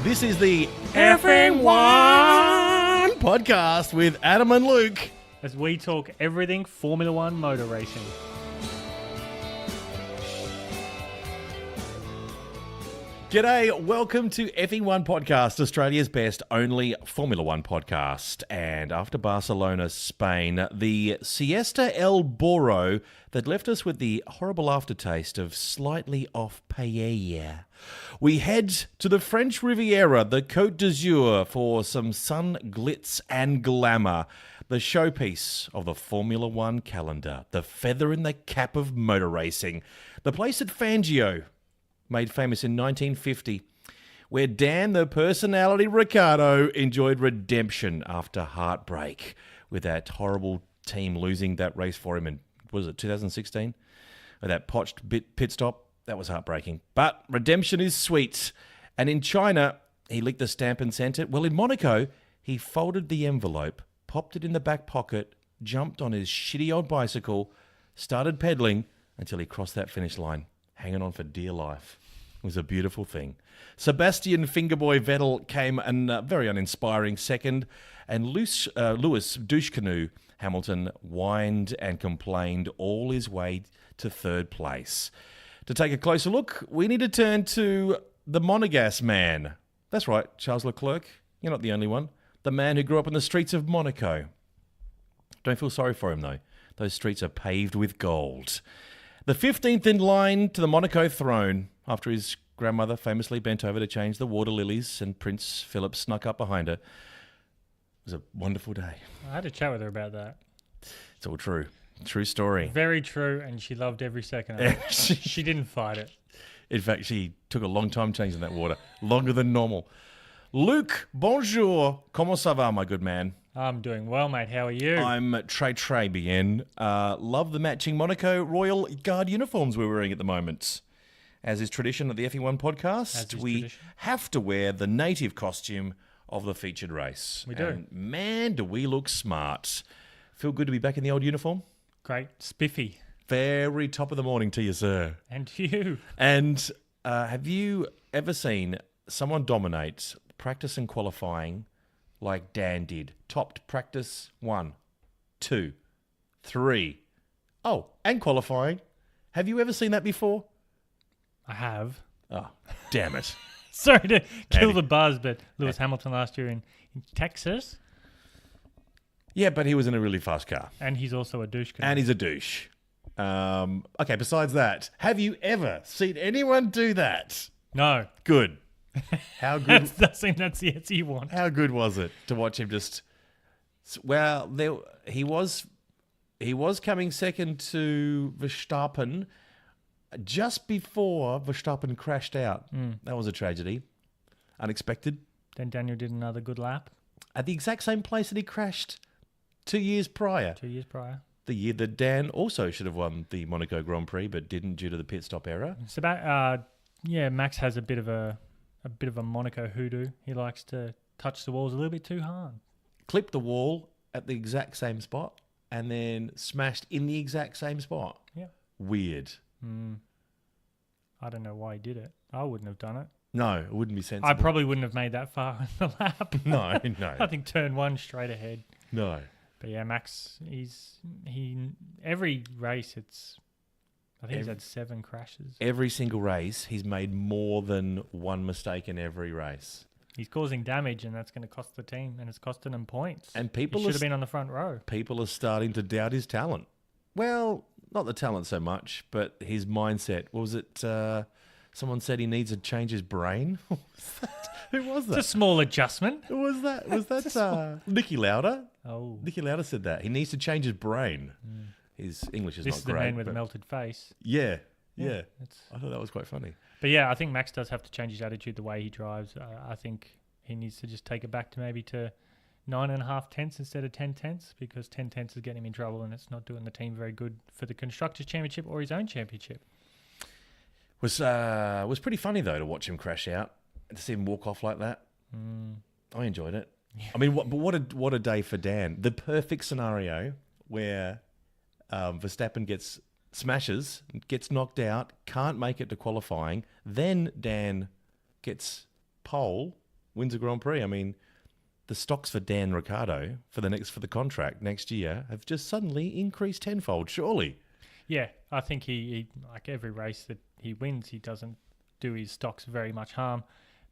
This is the F1 podcast with Adam and Luke. As we talk everything Formula One motor racing. G'day, welcome to F1 Podcast, Australia's best only Formula One podcast. And after Barcelona, Spain, the Siesta El Boro that left us with the horrible aftertaste of slightly off paella. We head to the French Riviera, the Côte d'Azur, for some sun, glitz and glamour. The showpiece of the Formula One calendar, the feather in the cap of motor racing. The place at Fangio, made famous in 1950, where Dan, the Personality Ricciardo, enjoyed redemption after heartbreak with that horrible team losing that race for him in, was it 2016? Or that potched pit stop? That was heartbreaking. But redemption is sweet. And in China, he licked the stamp and sent it. Well, in Monaco, he folded the envelope, popped it in the back pocket, jumped on his shitty old bicycle, started pedaling until he crossed that finish line, hanging on for dear life. It was a beautiful thing. Sebastian Fingerboy Vettel came a very uninspiring second, and Lewis Douche Canoe Hamilton whined and complained all his way to third place. To take a closer look, we need to turn to the Monegas man. That's right, Charles Leclerc. You're not the only one. The man who grew up in the streets of Monaco. Don't feel sorry for him, though. Those streets are paved with gold. The 15th in line to the Monaco throne, after his grandmother famously bent over to change the water lilies and Prince Philip snuck up behind her. It was a wonderful day. I had a chat with her about that. It's all true. True story. Very true, and she loved every second of it. She didn't fight it. In fact, she took a long time changing that water. Longer than normal. Luke, bonjour. Comment ça va, my good man? I'm doing well, mate. How are you? I'm très bien. Love the matching Monaco Royal Guard uniforms we're wearing at the moment. As is tradition at the F1 podcast, we have to wear the native costume of the featured race. We do. And man, do we look smart. Feel good to be back in the old uniform? Great. Spiffy. Very top of the morning to you, sir. And you. And have you ever seen someone dominate practice and qualifying like Dan did? Topped practice 1, 2, 3. Oh, and qualifying. Have you ever seen that before? I have. Oh, damn it. Sorry to kill the buzz, but Lewis Hamilton last year in Texas. Yeah, but he was in a really fast car. And he's also a douche. And he's a douche. Okay, besides that, have you ever seen anyone do that? No. Good. How good? That's the answer you want. How good was it to watch him just? Well, he was coming second to Verstappen just before Verstappen crashed out. That was a tragedy, unexpected. Then Daniel did another good lap At the exact same place that he crashed 2 years prior. 2 years prior. The year that Dan also should have won the Monaco Grand Prix, but didn't due to the pit stop error. Max has a bit of a Monaco hoodoo. He likes to touch the walls a little bit too hard. Clipped the wall at the exact same spot and then smashed in the exact same spot. Yeah. Weird. I don't know why he did it. I wouldn't have done it. No, it wouldn't be sensible. I probably wouldn't have made that far in the lap. No. I think turn 1 straight ahead. No. But yeah, Max, every race I think he's had 7 crashes. Every single race, he's made more than one mistake in every race. He's causing damage, and that's going to cost the team, and it's costing them points. And people should have been on the front row. People are starting to doubt his talent. Well, not the talent so much, but his mindset. What was it? Someone said he needs to change his brain. Who was that? It's a small adjustment. Who was that? Was that Nicky Lauda? Oh. Nicky Lauda said that. He needs to change his brain. His English is this not is the great. man with a melted face. Yeah. I thought that was quite funny. But yeah, I think Max does have to change his attitude, the way he drives. I think he needs to just take it back to maybe to 9.5 tenths instead of 10 tenths, because 10 tenths is getting him in trouble and it's not doing the team very good for the Constructors' Championship or his own championship. Was pretty funny, though, to watch him crash out and to see him walk off like that. I enjoyed it. Yeah. I mean, what a day for Dan. The perfect scenario where Verstappen smashes, gets knocked out, can't make it to qualifying, then Dan gets pole, wins a Grand Prix. I mean, the stocks for Dan Ricciardo for the contract next year have just suddenly increased tenfold. Surely, Yeah, I think he like every race that he wins, he doesn't do his stocks very much harm.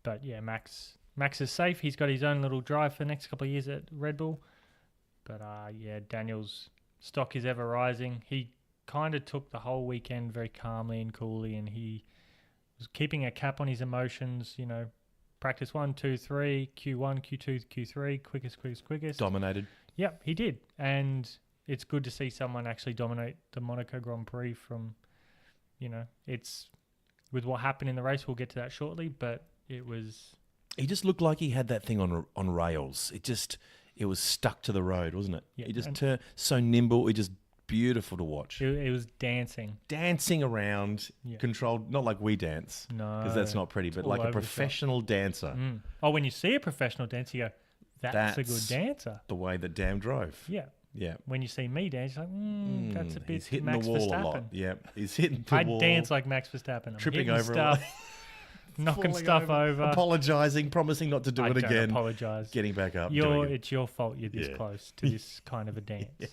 But yeah, Max is safe. He's got his own little drive for the next couple of years at Red Bull. But yeah, Daniel's stock is ever rising. He kind of took the whole weekend very calmly and coolly, and he was keeping a cap on his emotions. You know, practice 1, 2, 3, Q1, Q2, Q3, quickest. dominated. Yep, he did. And it's good to see someone actually dominate the Monaco Grand Prix from, you know, it's with what happened in the race. We'll get to that shortly, but it was... He just looked like he had that thing on rails. It was stuck to the road, wasn't it? Yeah, he just turned so nimble. It just beautiful to watch. It was dancing Around, controlled, not like we dance. No. Because that's not pretty, but like a professional dancer. Mm. Oh, when you see a professional dancer, you go, that's a good dancer. The way that Dan drove. Yeah. Yeah. When you see me dance, you're like, that's a bit He's hitting Max the wall Verstappen. a lot. Yeah. He's hitting the wall. I dance like Max Verstappen. I'm tripping hitting over stuff, knocking stuff over. Apologising, promising not to do it again. I apologise. Getting back up. It's your fault you're this close to this kind of a dance. Yeah.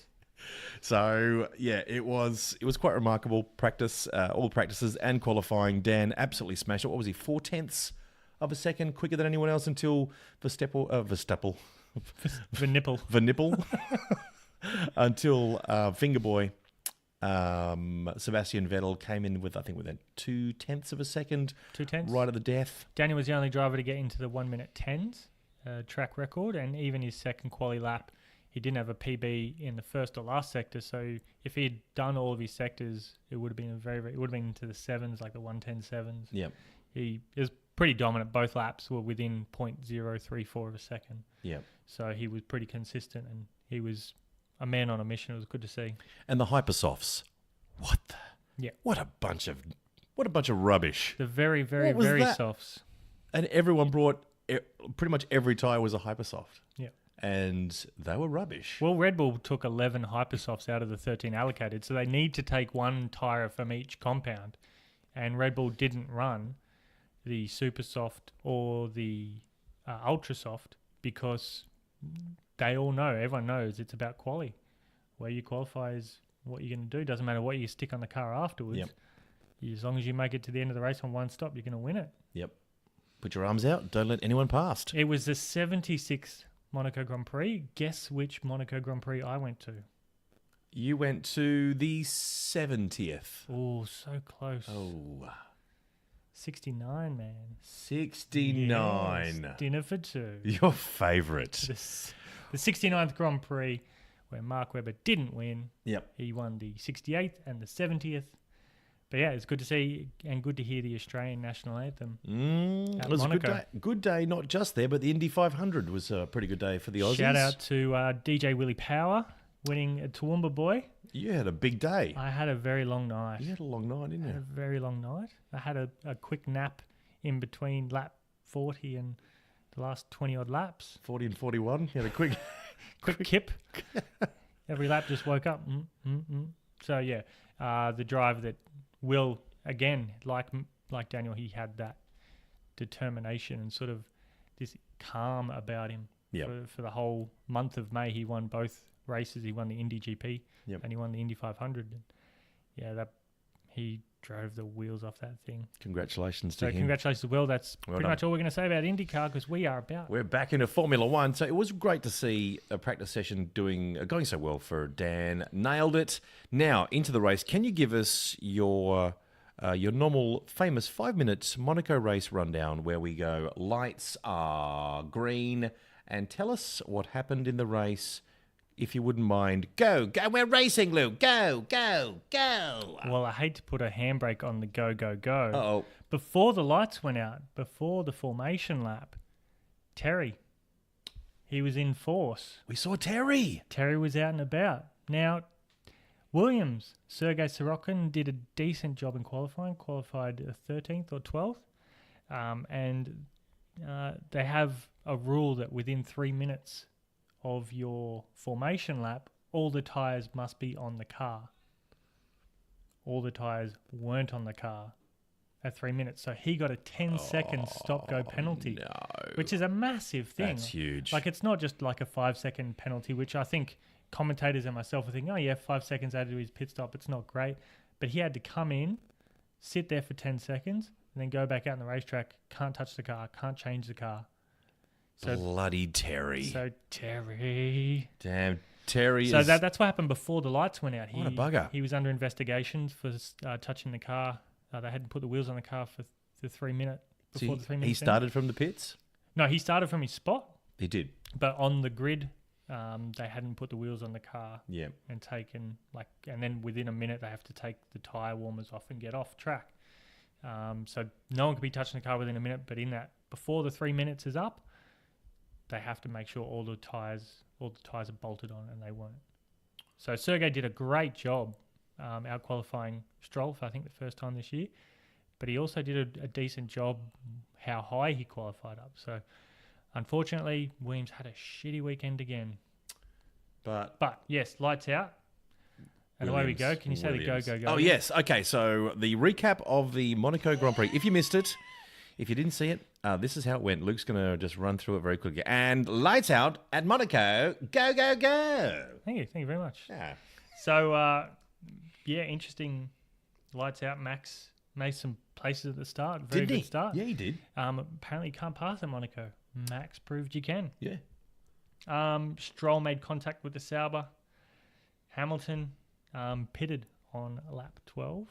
So, yeah, it was quite remarkable practice, all practices and qualifying. Dan absolutely smashed it. What was he, 0.4 of a second quicker than anyone else until Verstappen. Vanipple. Until Fingerboy, Sebastian Vettel came in with, I think, within 0.2 of a second. 0.2? Right at the death. Daniel was the only driver to get into the 1 minute 10s track record, and even his second quali lap, he didn't have a PB in the first or last sector. So if he had done all of his sectors, it would have been it would have been into the 7s, like the 1:10.7s. Yep. He was pretty dominant. Both laps were within 0.034 of a second. Yep. So he was pretty consistent, and he was a man on a mission. It was good to see. And the hypersofts, what a bunch of rubbish. The very, very, very softs. And everyone brought pretty much every tyre was a hypersoft. Yeah. And they were rubbish. Well, Red Bull took 11 hypersofts out of the 13 allocated, so they need to take one tyre from each compound. And Red Bull didn't run the super soft or the ultra soft because they all know, everyone knows it's about quali. Where you qualify is what you're going to do. Doesn't matter what you stick on the car afterwards. Yep. As long as you make it to the end of the race on one stop, you're going to win it. Yep. Put your arms out. Don't let anyone past. It was the 76th Monaco Grand Prix. Guess which Monaco Grand Prix I went to? You went to the 70th. Oh, so close. Oh. 69, man. 69. Yes, dinner for two. Your favourite. The 69th Grand Prix, where Mark Webber didn't win. Yep. He won the 68th and the 70th. But yeah, it's good to see and good to hear the Australian national anthem. It was Monaco. a good day. Good day, not just there, but the Indy 500 was a pretty good day for the Aussies. Shout out to DJ Willie Power winning a Toowoomba boy. You had a big day. I had a very long night. You had a long night, didn't you? I had a very long night. I had a quick nap in between lap 40 and the last 20-odd laps. 40 and 41. You had a quick... quick kip. Every lap just woke up. So, yeah, the drive that Will, again, like Daniel, he had that determination and sort of this calm about him. Yep. For the whole month of May, he won both races. He won the Indy GP and he won the Indy 500. And yeah, he drove the wheels off that thing. Congratulations to him. Congratulations to Will. That's pretty done. much all we're going to say about IndyCar because we're back into Formula One. So it was great to see a practice session going so well for Dan. Nailed it. Now into the race. Can you give us your normal famous 5-minute Monaco race rundown where we go lights are green and tell us what happened in the race? If you wouldn't mind, go, we're racing, Lou, go. Well, I hate to put a handbrake on the go. Uh-oh. Before the lights went out, before the formation lap, Terry, he was in force. We saw Terry. Terry was out and about. Now, Williams, Sergei Sorokin did a decent job in qualifying, qualified 13th or 12th, and they have a rule that within 3 minutes of your formation lap, all the tyres must be on the car. All the tyres weren't on the car. at 3 minutes. So he got a 10-second stop-go penalty, No. which is a massive thing. That's huge. Like, it's not just like a 5-second penalty, which I think commentators and myself are thinking, oh, yeah, 5 seconds added to his pit stop. It's not great. But he had to come in, sit there for 10 seconds, and then go back out on the racetrack. Can't touch the car. Can't change the car. So, Bloody Terry. So Terry. Damn, Terry So is... that's what happened before the lights went out. What a bugger. He was under investigations for touching the car. They hadn't put the wheels on the car for the 3 minute before the 3 minutes. He started from the pits? No, he started from his spot. He did. But on the grid, they hadn't put the wheels on the car. Yeah. And taken and then within a minute they have to take the tyre warmers off and get off track. So no one can be touching the car within a minute. But in that, before the 3 minutes is up, they have to make sure all the tyres are bolted on, and they weren't. So Sergey did a great job out qualifying Stroll for, I think, the first time this year. But he also did a decent job how high he qualified up. So unfortunately, Williams had a shitty weekend again. But yes, lights out. And away we go. Can you say the go, go, go? Oh, yes. Okay, so the recap of the Monaco Grand Prix. If you missed it, if you didn't see it, this is how it went. Luke's going to just run through it very quickly. And lights out at Monaco. Go, go, go. Thank you very much. Yeah. So, interesting lights out. Max made some places at the start. Very Didn't good he? start. Yeah, he did. Apparently you can't pass at Monaco. Max proved you can. Yeah. Stroll made contact with the Sauber. Hamilton pitted on lap 12.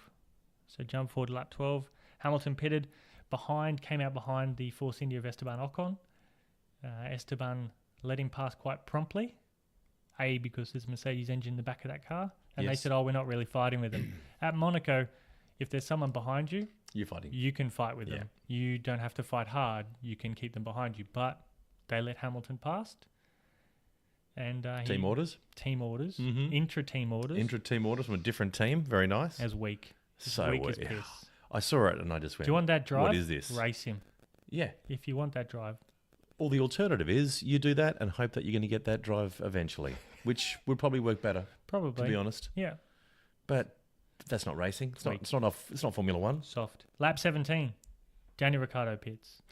So jump forward to lap 12. Hamilton pitted. Came out behind the Force India of Esteban Ocon. Esteban let him pass quite promptly. Because there's a Mercedes engine in the back of that car. And they said, we're not really fighting with them. At Monaco, if there's someone behind you, you're fighting. You can fight with them. You don't have to fight hard. You can keep them behind you. But they let Hamilton pass. And team orders? Team orders. Mm-hmm. Intra-team orders. Intra-team orders from a different team. Very nice. As weak. So weak as piss. I saw it and I just went, do you want that drive? What is this? Race him. Yeah. If you want that drive. Or the alternative is you do that and hope that you're going to get that drive eventually, which would probably work better. Probably. To be honest. Yeah. But that's not racing. It's not Formula One. Soft. Lap 17. Daniel Ricciardo pits.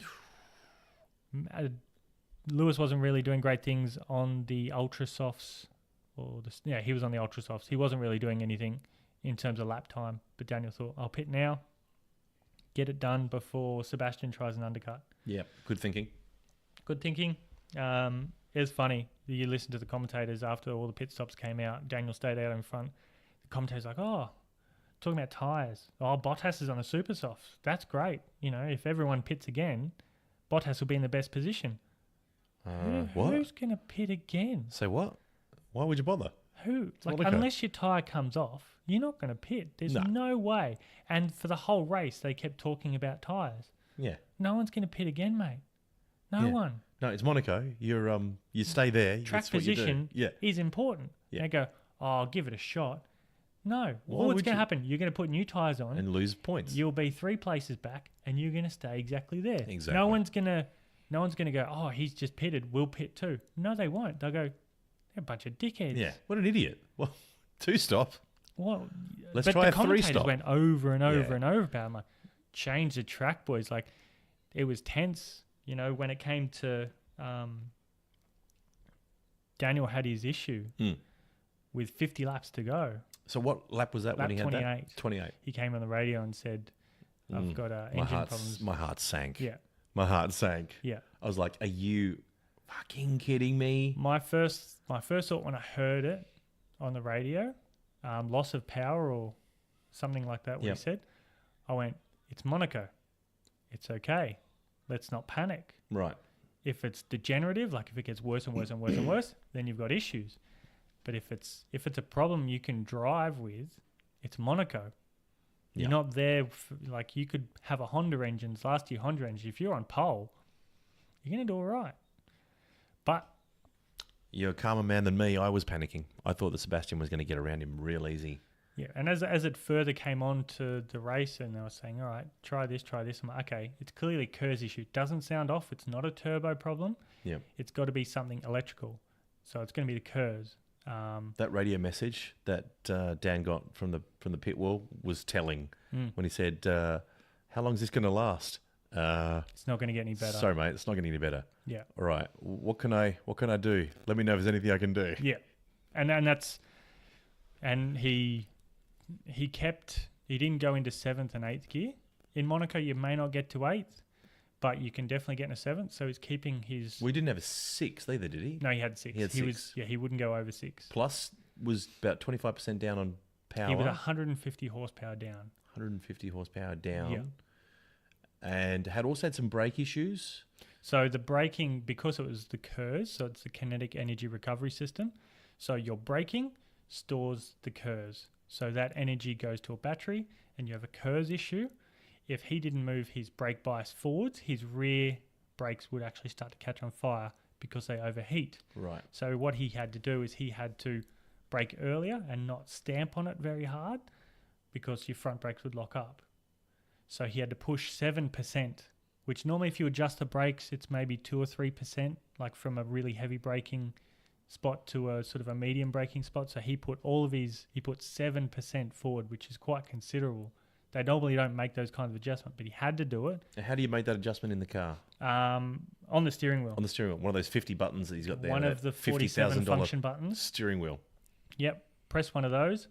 Lewis wasn't really doing great things on the ultra softs. He was on the ultra softs. He wasn't really doing anything in terms of lap time. But Daniel thought, I'll pit now. Get it done before Sebastian tries an undercut. Yeah, good thinking. Good thinking. It's funny. You listen to the commentators after all the pit stops came out. Daniel stayed out in front. The commentators like, talking about tyres. Bottas is on a super soft. That's great. If everyone pits again, Bottas will be in the best position. What? Who's going to pit again? Say what? Why would you bother? Who? Unless your tyre comes off, you're not going to pit. There's no way. And for the whole race, they kept talking about tyres. Yeah. No one's going to pit again, mate. No one. No, it's Monaco. You stay there. Track position is important. Yeah. They go, I'll give it a shot. No. What's going to happen? You're going to put new tyres on. And lose points. You'll be 3 places back and you're going to stay exactly there. Exactly. No one's going to go, he's just pitted. We'll pit too. No, they won't. They'll go, they're a bunch of dickheads. Yeah. What an idiot. Well, 2 stop. Well, Let's try a 3 stop. But the commentators went over and over and over about it. I'm like, change the track, boys. Like, it was tense. When it came to Daniel had his issue with 50 laps to go. So what lap was that when he had 28. that? 28. He came on the radio and said, I've got engine problems. My heart sank. Yeah. My heart sank. Yeah. I was like, are you fucking kidding me? My first thought when I heard it on the radio, loss of power or something like that, what he said, I went, it's Monaco. It's okay. Let's not panic. Right. If it's degenerative, like if it gets worse and worse and worse and worse, then you've got issues. But if it's a problem you can drive with, it's Monaco. You're not there, you could have a Honda engine, last year Honda engine. If you're on pole, you're going to do all right. But you're a calmer man than me. I was panicking. I thought that Sebastian was going to get around him real easy. Yeah, and as it further came on to the race and they were saying, all right, try this. I'm like, okay, it's clearly Kerr's issue. Doesn't sound off. It's not a turbo problem. Yeah. It's got to be something electrical. So it's going to be the Kerr's. That radio message that Dan got from the pit wall was telling when he said, How long is this going to last? It's not going to get any better. Sorry, mate. It's not getting any better. Yeah. All right. What can I do? Let me know if there's anything I can do. Yeah. And he didn't go into 7th and 8th gear. In Monaco, you may not get to 8th, but you can definitely get in a 7th. So he's keeping his... We didn't have a 6th either, did he? No, he had 6. He had 6. He wouldn't go over 6. Plus was about 25% down on power. He was 150 horsepower down. 150 horsepower down. Yeah. And also had some brake issues. So the braking, because it was the KERS, so it's the kinetic energy recovery system. So your braking stores the KERS. So that energy goes to a battery and you have a KERS issue. If he didn't move his brake bias forwards, his rear brakes would actually start to catch on fire because they overheat. Right. So what he had to do is he had to brake earlier and not stamp on it very hard because your front brakes would lock up. So he had to push 7%, which normally if you adjust the brakes, it's maybe 2 or 3%, like from a really heavy braking spot to a sort of a medium braking spot. So he put 7% forward, which is quite considerable. They normally don't make those kinds of adjustments, but he had to do it. How do you make that adjustment in the car? On the steering wheel. On the steering wheel. One of those 50 buttons that he's got there. One of the 47 function buttons. Steering wheel. Yep. Press one of those,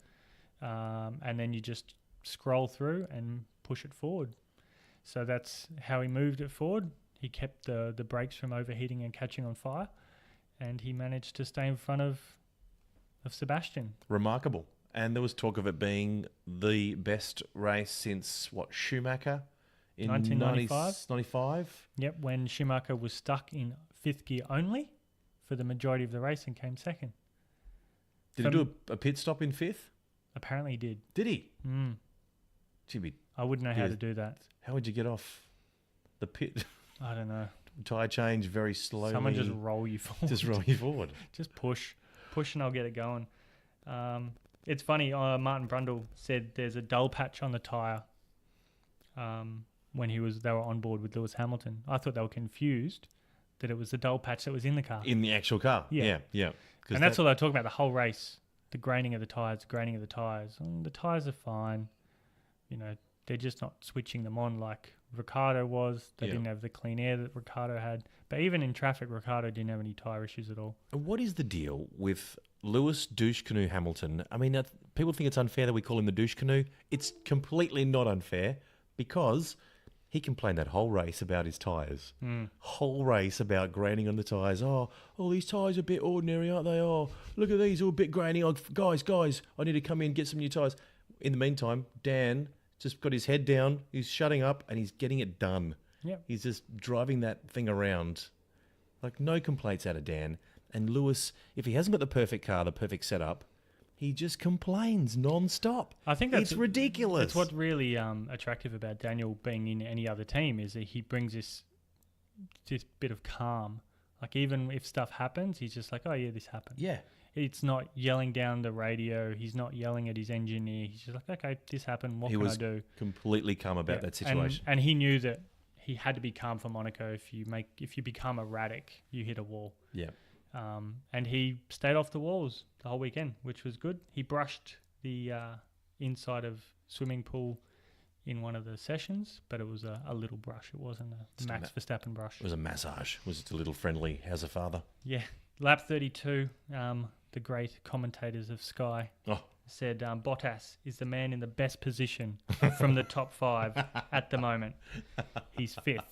and then you just scroll through and push it forward. So that's how he moved it forward. He kept the brakes from overheating and catching on fire, and he managed to stay in front of Sebastian. Remarkable. And there was talk of it being the best race since, Schumacher? In 1995? 95? Yep, when Schumacher was stuck in 5th gear only for the majority of the race and came second. Did he do a pit stop in 5th? Apparently he did. Did he? Mm. Jimmy. I wouldn't know how to do that. How would you get off the pit? I don't know. Tyre change very slowly. Someone just roll you forward. Just roll you forward. Just push and I'll get it going. It's funny, Martin Brundle said there's a dull patch on the tyre when they were on board with Lewis Hamilton. I thought they were confused that it was the dull patch that was in the car. In the actual car. Yeah. And that's all they were talking about the whole race. The graining of the tyres. The tyres are fine. They're just not switching them on like Ricciardo was. They didn't have the clean air that Ricciardo had. But even in traffic, Ricciardo didn't have any tyre issues at all. What is the deal with Lewis Douche Canoe Hamilton? I mean, people think it's unfair that we call him the Douche Canoe. It's completely not unfair because he complained that whole race about his tyres. Whole race about graining on the tyres. Oh, these tyres are a bit ordinary, aren't they? Oh, look at these, all a bit graining. Oh, guys, I need to come in and get some new tyres. In the meantime, Dan just got his head down, he's shutting up, and he's getting it done. Yep. He's just driving that thing around. Like, no complaints out of Dan. And Lewis, if he hasn't got the perfect car, the perfect setup, he just complains non-stop. I think it's ridiculous. It's what's really attractive about Daniel being in any other team is that he brings this bit of calm. Like, even if stuff happens, he's just like, oh, yeah, this happened. Yeah. It's not yelling down the radio. He's not yelling at his engineer. He's just like, okay, this happened. What can I do? Completely calm about that situation. And he knew that he had to be calm for Monaco. If you become erratic, you hit a wall. Yeah. And he stayed off the walls the whole weekend, which was good. He brushed the inside of swimming pool in one of the sessions, but it was a little brush. It wasn't a Max Verstappen brush. It was a massage. Was it a little friendly? How's a father? Yeah. Lap 32, the great commentators of Sky said Bottas is the man in the best position from the top 5 at the moment. He's 5th.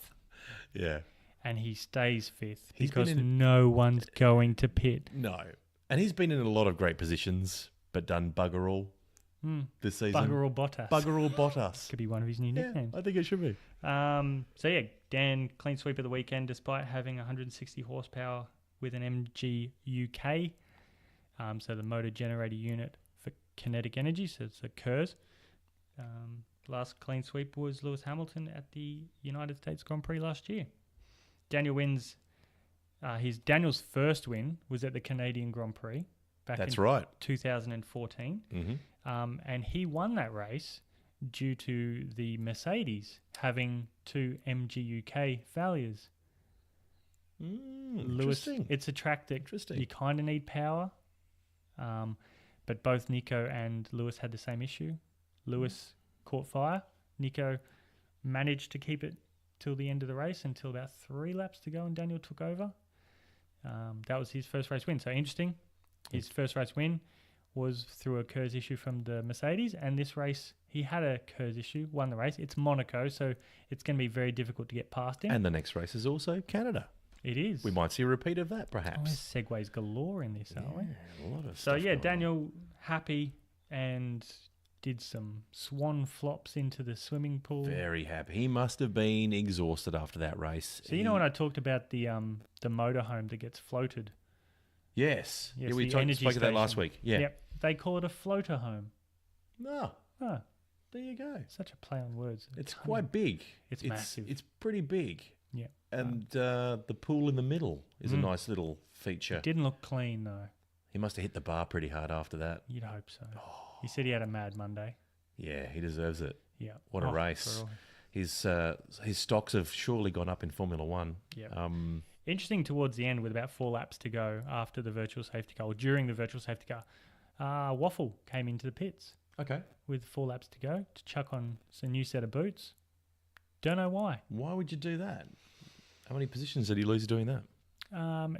Yeah. And he stays 5th because no one's going to pit. No. And he's been in a lot of great positions, but done bugger all this season. Bugger all Bottas. Bugger all Bottas. Could be one of his new nicknames. I think it should be. Dan, clean sweep of the weekend despite having 160 horsepower with an MG UK. So the motor generator unit for kinetic energy, so it's a KERS. Last clean sweep was Lewis Hamilton at the United States Grand Prix last year. Daniel wins. Daniel's first win was at the Canadian Grand Prix back in 2014. Mm-hmm. And he won that race due to the Mercedes having 2 MG UK failures. Lewis, it's a track that you kind of need power, but both Nico and Lewis had the same issue. Lewis caught fire. Nico managed to keep it till the end of the race until about 3 laps to go and Daniel took over. That was his first race win. So interesting. His first race win was through a KERS issue from the Mercedes, and this race he had a KERS issue, won the race. It's Monaco, so it's going to be very difficult to get past him. And the next race is also Canada. It is. We might see a repeat of that, perhaps. Oh, there's segues galore in this, aren't we? A lot of So stuff yeah, going on. Daniel happy and did some swan flops into the swimming pool. Very happy. He must have been exhausted after that race. So you know when I talked about the motorhome that gets floated? Yes. Yes, Yeah, we the spoke energy of that last station. week. Yeah. Yep. They call it a floater home. No. Oh, There you go. such a play on words. It's quite big. It's massive. It's pretty big. Yeah. And the pool in the middle is a nice little feature. It didn't look clean though. He must have hit the bar pretty hard after that. You'd hope so. He said he had a mad Monday. Yeah, he deserves it. Yeah. What a race. His stocks have surely gone up in Formula One. Yeah. Interesting towards the end with about 4 laps to go after the virtual safety car, or during the virtual safety car, Waffle came into the pits Okay. with 4 laps to go to chuck on a new set of boots. Don't know why. Why would you do that? How many positions did he lose doing that?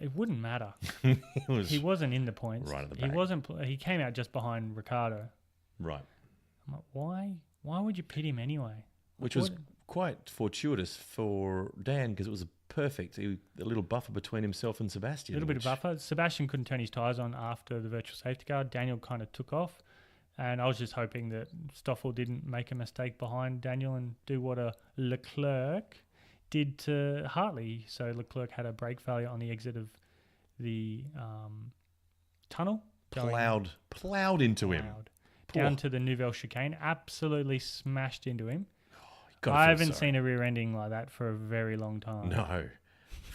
It wouldn't matter. It He wasn't in the points. Right at the He back. wasn't. He came out just behind Ricciardo. Right. I'm like, why? Why would you pit him anyway? Which was quite fortuitous for Dan because it was a little buffer between himself and Sebastian. A little bit of buffer. Sebastian couldn't turn his tyres on after the virtual safety car. Daniel kind of took off. And I was just hoping that Stoffel didn't make a mistake behind Daniel and do what a Leclerc did to Hartley. So Leclerc had a brake failure on the exit of the tunnel. Plowed into him. Down to the Nouvelle chicane. Absolutely smashed into him. Gotta I feel haven't sorry. seen a rear ending like that for a very long time. No.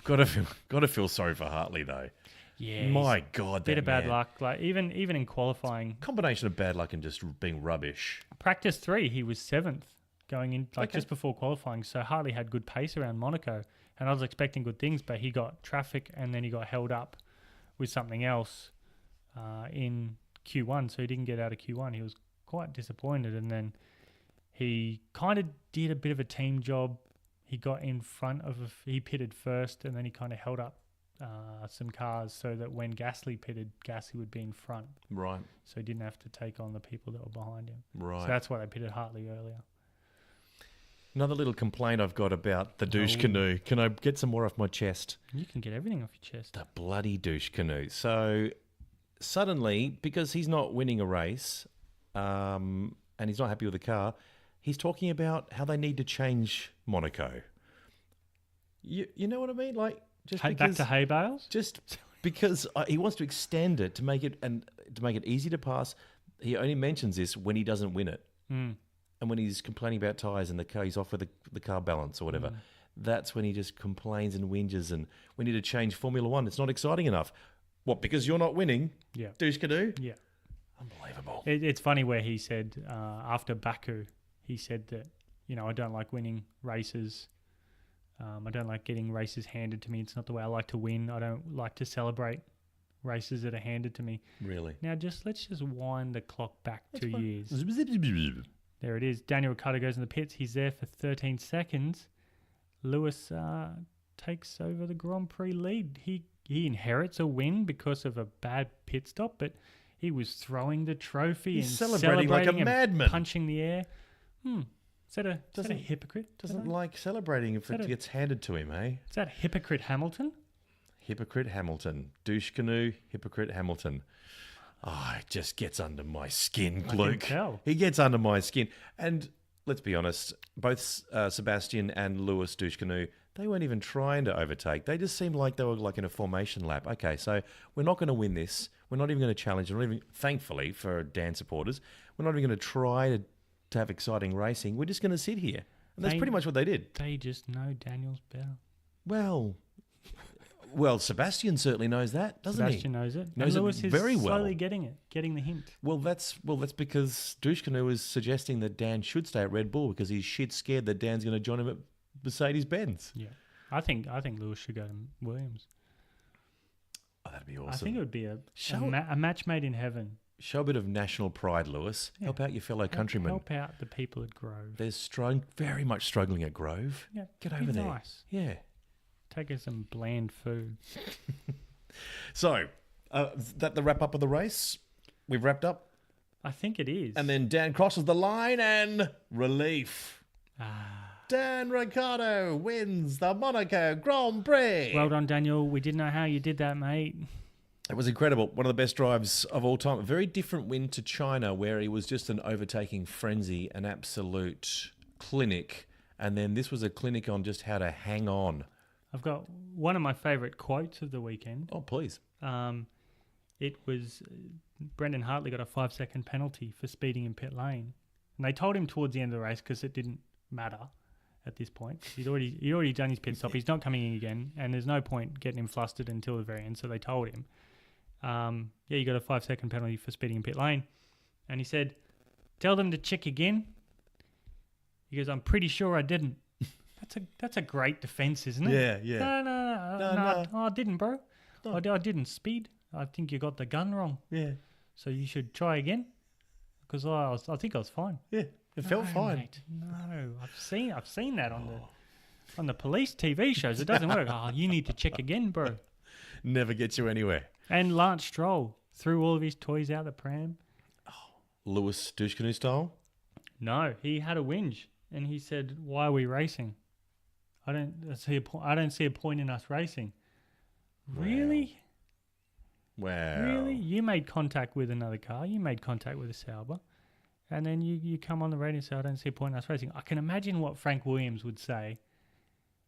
Got to feel sorry for Hartley though. Yeah. My God, Bit that of bad man. luck. Like even in qualifying, Combination of bad luck and just being rubbish. practice 3, he was 7th going in, Okay. just before qualifying. So Hartley had good pace around Monaco, and I was expecting good things, but he got traffic and then he got held up with something else in Q1, so he didn't get out of Q1. He was quite disappointed, and then he kind of did a bit of a team job. He got in front of, he pitted first, and then he kind of held up some cars so that when Gasly pitted, Gasly would be in front. Right. So he didn't have to take on the people that were behind him. Right. So that's why they pitted Hartley earlier. Another little complaint I've got about the douche Oh. canoe. Can I get some more off my chest? You can get everything off your chest. The bloody douche canoe. So suddenly, because he's not winning a race and he's not happy with the car, he's talking about how they need to change Monaco. You know what I mean? Like just Back because to hay bales? just because he wants to extend it to make it easy to pass. He only mentions this when he doesn't win it. Mm. And when he's complaining about tyres and the car, he's off with the car balance or whatever, that's when he just complains and whinges and we need to change Formula One. It's not exciting enough. What, because you're not winning? Yeah. Douche canoe? Yeah. Unbelievable. It's funny where he said after Baku, he said that, I don't like winning races. I don't like getting races handed to me. It's not the way I like to win. I don't like to celebrate races that are handed to me. Really? Now, let's just wind the clock back That's 2 fine. years. There it is. Daniel Ricciardo goes in the pits. He's there for 13 seconds. Lewis takes over the Grand Prix lead. He inherits a win because of a bad pit stop, but he was throwing the trophy He's and celebrating like a and madman. punching the air. Is that a hypocrite? Doesn't like celebrating if it gets handed to him, eh? Is that hypocrite Hamilton? Hypocrite Hamilton. Douche canoe, hypocrite Hamilton. Oh, it just gets under my skin, I Luke. can tell. He gets under my skin. And let's be honest, both Sebastian and Lewis douche canoe, they weren't even trying to overtake. They just seemed like they were like in a formation lap. Okay, so we're not going to win this. We're not even going to challenge. We're not even, thankfully for Dan supporters, we're not even going to try to have exciting racing. We're just going to sit here. And that's pretty much what they did. They just know Daniel's better. Well, Sebastian certainly knows that, doesn't Sebastian knows it. Knows and it Lewis is very well. slowly getting the hint. Well, that's because Douche Canoe is suggesting that Dan should stay at Red Bull because he's shit scared that Dan's going to join him at Mercedes-Benz. Yeah, I think Lewis should go to Williams. Oh, that'd be awesome. I think it would be a Shall- match made in heaven. Show a bit of national pride, Lewis. Yeah. Help out your fellow countrymen. Help out the people at Grove. They're very much struggling at Grove. Yeah, Get be over there. nice. Yeah. Take us some bland food. So, is that the wrap up of the race? We've wrapped up. I think it is. And then Dan crosses the line and relief. Ah. Dan Ricciardo wins the Monaco Grand Prix. Well done, Daniel. We didn't know how you did that, mate. It was incredible. One of the best drives of all time. A very different win to China, where he was just an overtaking frenzy, an absolute clinic. And then this was a clinic on just how to hang on. I've got one of my favourite quotes of the weekend. Oh, please. It was Brendan Hartley got a 5-second penalty for speeding in pit lane. And they told him towards the end of the race because it didn't matter at this point. He'd already done his pit stop. He's not coming in again. And there's no point getting him flustered until the very end. So they told him, you got a 5-second penalty for speeding in pit lane. And he said, tell them to check again. He goes, I'm pretty sure I didn't. That's a great defence, isn't it? Yeah, yeah. No. I didn't, bro. No. I didn't speed. I think you got the gun wrong. Yeah. So you should try again. Because I think I was fine. Yeah, it felt fine. Mate, no, I've seen that on the police TV shows. It doesn't work. Oh, you need to check again, bro. Never gets you anywhere. And Lance Stroll threw all of his toys out the pram. Lewis Dushkanu style? No, he had a whinge, and he said, "Why are we racing? I don't see a point in us racing." Wow. Really? Wow. Really? You made contact with another car. You made contact with a Sauber. And then you come on the radio and say, I don't see a point in us racing. I can imagine what Frank Williams would say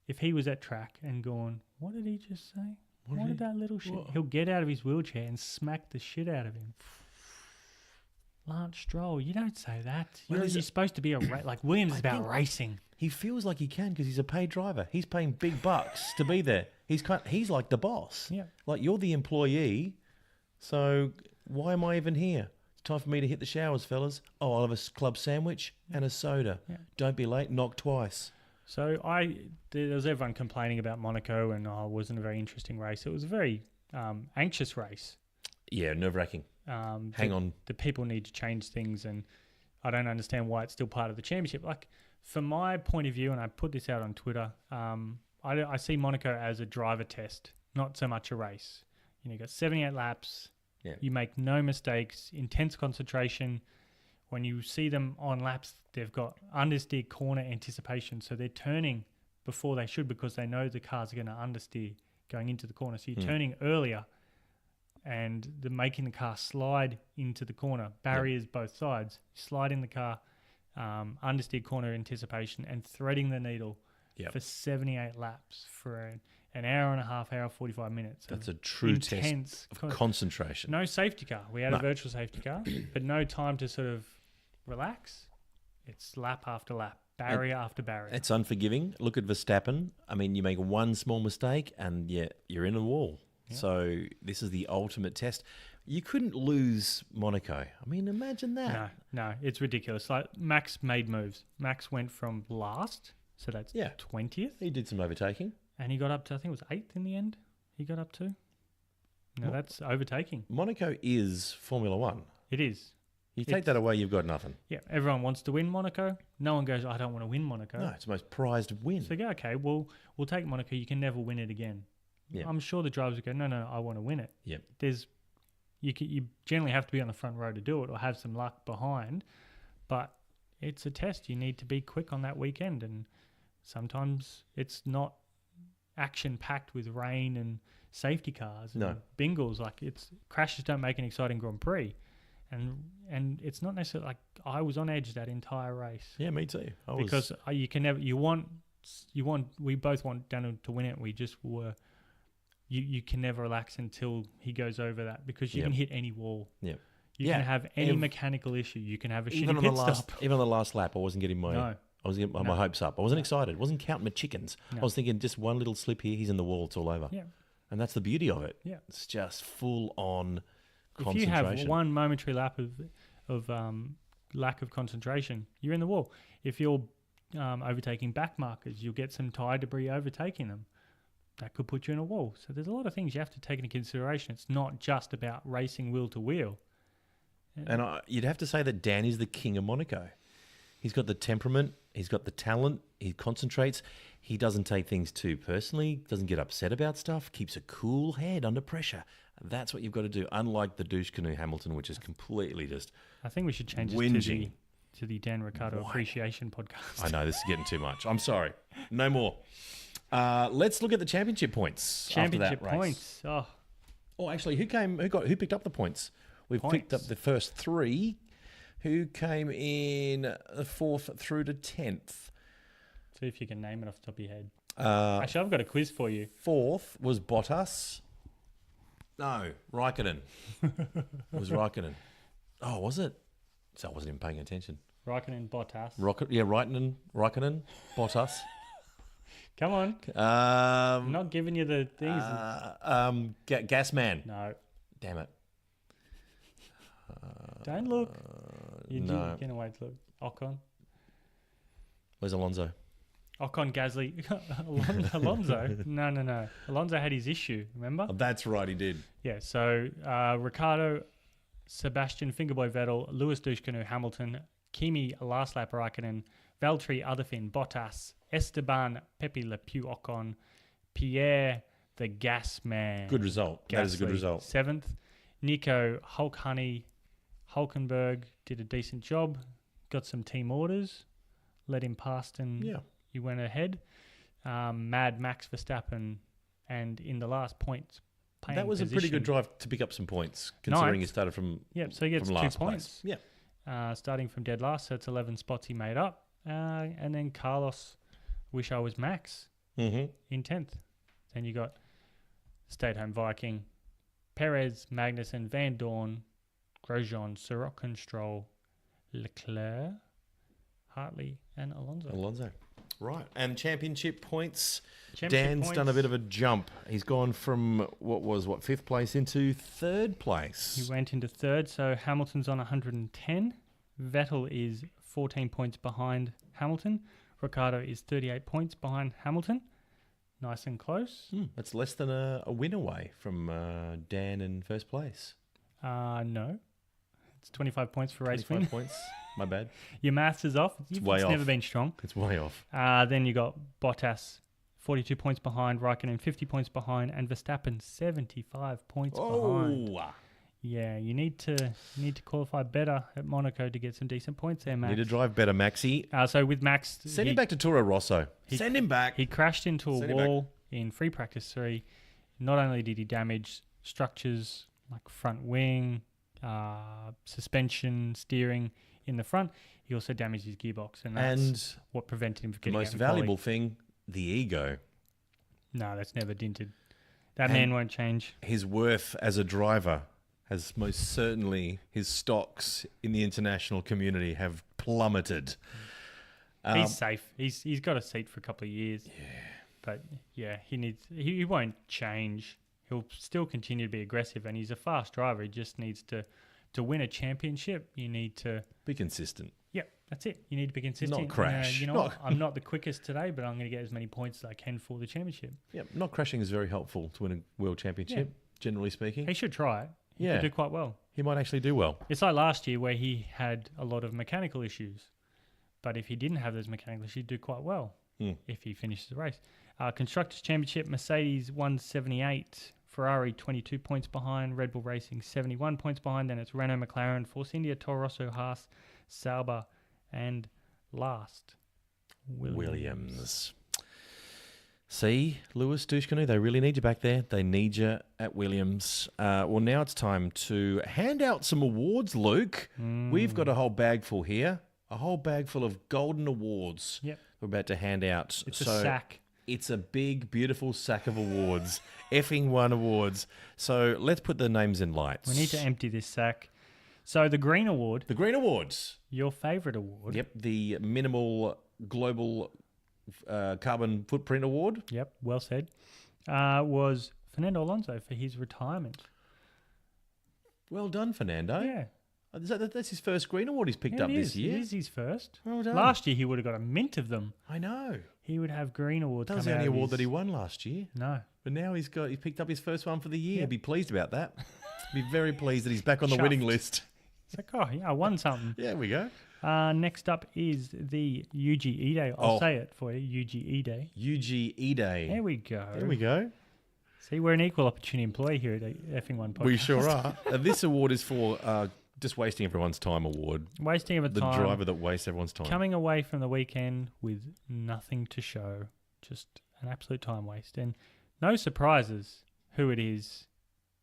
if he was at track and gone, what did he just say? What did that little shit? He'll get out of his wheelchair and smack the shit out of him. Lance Stroll, you don't say that. You're supposed to be like Williams is about racing. He feels like he can because he's a paid driver. He's paying big bucks to be there. He's like the boss. Yeah. Like you're the employee. So why am I even here? It's time for me to hit the showers, fellas. Oh, I'll have a club sandwich and a soda. Yeah. Don't be late. Knock twice. So there was everyone complaining about Monaco and it wasn't a very interesting race. It was a very anxious race. Yeah, nerve-wracking. Hang on. The people need to change things, and I don't understand why it's still part of the championship. Like, from my point of view, and I put this out on Twitter, I see Monaco as a driver test, not so much a race. You got 78 laps. Yeah. You make no mistakes, intense concentration. When you see them on laps, they've got understeer corner anticipation. So they're turning before they should because they know the cars are going to understeer going into the corner. So you're turning earlier and they're making the car slide into the corner. Barriers both sides. Slide in the car, understeer corner anticipation and threading the needle for 78 laps for an hour and a half, hour, 45 minutes. That's a true test of concentration. No safety car. We had a virtual safety car, but no time to sort of relax. It's lap after lap, barrier after barrier. It's unforgiving. Look at Verstappen. I mean, you make one small mistake and you're in a wall. Yeah. So this is the ultimate test. You couldn't lose Monaco. I mean, imagine that. No, it's ridiculous. Like Max made moves. Max went from last, so that's 20th. He did some overtaking. And he got up to, I think it was 8th in the end, he got up to. No, that's overtaking. Monaco is Formula One. It is. You take that away, you've got nothing. Yeah, everyone wants to win Monaco. No one goes, I don't want to win Monaco. No, it's the most prized win. So they go, okay, well, we'll take Monaco. You can never win it again. Yeah. I'm sure the drivers would go, no, I want to win it. Yep. You generally have to be on the front row to do it or have some luck behind. But it's a test. You need to be quick on that weekend. And sometimes it's not action-packed with rain and safety cars and bingles. Like crashes don't make an exciting Grand Prix. And it's not necessarily like I was on edge that entire race. Yeah, me too. Because you can never. We both want Daniel to win it. We just were. You can never relax until he goes over that because you can hit any wall. Yeah. You can have any mechanical issue. You can have a shitty pit stop. Even on the last lap, I wasn't getting my my hopes up. I wasn't excited. I wasn't counting my chickens. No. I was thinking just one little slip here, he's in the wall. It's all over. Yeah. And that's the beauty of it. Yeah. It's just full on. If you have one momentary lap of lack of concentration, you're in the wall. If you're overtaking back markers, you'll get some tyre debris overtaking them. That could put you in a wall. So there's a lot of things you have to take into consideration. It's not just about racing wheel to wheel. And you'd have to say that Dan is the king of Monaco. He's got the temperament. He's got the talent. He concentrates. He doesn't take things too personally. Doesn't get upset about stuff. Keeps a cool head under pressure. That's what you've got to do. Unlike the douche canoe Hamilton, which is completely just I think we should change whinging. it to the Dan Ricciardo Appreciation Podcast. I know, this is getting too much. I'm sorry. No more. Let's look at the championship points. Championship after that race. points. Oh, actually, who picked up the points? We've picked up the first three. Who came in the 4th through to 10th? See if you can name it off the top of your head. Actually, I've got a quiz for you. 4th was Bottas. No, Raikkonen. It was Raikkonen. Oh, was it? So I wasn't even paying attention. Raikkonen, Bottas. Raikkonen, Bottas. Come on. I'm not giving you the things. Gasman. No. Damn it. Don't look. You're no. going to wait to look. Ocon. Where's Alonso? Ocon, Gasly. Alonso? No. Alonso had his issue, remember? Oh, that's right, he did. Yeah, so Ricciardo, Sebastian Fingerboy Vettel, Lewis Dushkanu Hamilton, Kimi last lap Raikkonen, Valtteri Otherfin Bottas, Esteban Pepe Le Pew Ocon, Pierre the Gas Man. Good result. That is a good Gasly, result. 7th. Nico Hulkenberg did a decent job, got some team orders, let him past and he went ahead. Mad Max Verstappen, and in the last points, that was a pretty good drive to pick up some points, considering he started from so he gets 2 points. Place. Yeah, starting from dead last, so it's 11 spots he made up. And then Carlos, wish I was Max, in 10th. Then you got Stay-at-home Viking, Perez, Magnussen, Van Dorn, Grosjean, Sirotkin, Stroll, Leclerc, Hartley, and Alonso. Right. And championship points. Championship Dan's done a bit of a jump. He's gone from 5th place into 3rd place. He went into 3rd, so Hamilton's on 110. Vettel is 14 points behind Hamilton. Ricciardo is 38 points behind Hamilton. Nice and close. That's less than a win away from Dan in 1st place. No. It's 25 points for race win. 25 points. My bad. Your maths is off. It's way off. Never been strong. It's way off. Then you got Bottas, 42 points behind, Raikkonen 50 points behind, and Verstappen 75 points behind. Yeah, you need to qualify better at Monaco to get some decent points there, Max. Need to drive better, Maxi. So with Max, send him back to Toro Rosso. Send him back. He crashed into a wall in free practice 3. Not only did he damage structures like front wing, suspension, steering in the front, he also damaged his gearbox, and that's what prevented him from getting the most valuable thing, the ego. No, that's never dented. That man won't change. His worth as a driver has most certainly, his stocks in the international community have plummeted. He's safe. He's got a seat for a couple of years. Yeah. But yeah, he won't change. He'll still continue to be aggressive, and he's a fast driver. He just needs to win a championship. You need to be consistent. Yeah, that's it. You need to be consistent. Not crash. I'm not the quickest today, but I'm going to get as many points as I can for the championship. Yeah, not crashing is very helpful to win a world championship, generally speaking. He should try it. He could do quite well. He might actually do well. It's like last year where he had a lot of mechanical issues. But if he didn't have those mechanical issues, he'd do quite well if he finishes the race. Constructors' Championship, Mercedes 178, Ferrari 22 points behind, Red Bull Racing 71 points behind, then it's Renault, McLaren, Force India, Toro Rosso, Haas, Sauber, and last, Williams. See, Lewis Dushkanu, they really need you back there. They need you at Williams. Well, now it's time to hand out some awards, Luke. We've got a whole bag full here. A whole bag full of golden awards. Yep. We're about to hand out. It's a sack. It's a big, beautiful sack of awards. Effing one awards. So let's put the names in lights. We need to empty this sack. So the Green Award. The Green Awards. Your favourite award. Yep. The Minimal Global Carbon Footprint Award. Yep. Well said. Was Fernando Alonso for his retirement. Well done, Fernando. Yeah. That's his first Green Award he's picked up this year. It is his first. Well done. Last year he would have got a mint of them. I know. He would have Green Awards. That was the only award that he won last year. No. But now he picked up his first one for the year. He'd be pleased about that. Be very pleased that he's back on the winning list. It's like, oh, yeah, I won something. Yeah, we go. Next up is the UGE Day. I'll say it for you, UGE Day. UGE Day. There we go. There we go. See, we're an equal opportunity employee here at Effing One Podcast. We sure are. This award is for just wasting everyone's time award. Wasting of The time. driver that wastes everyone's time. Coming away from the weekend with nothing to show. Just an absolute time waste. And no surprises who it is.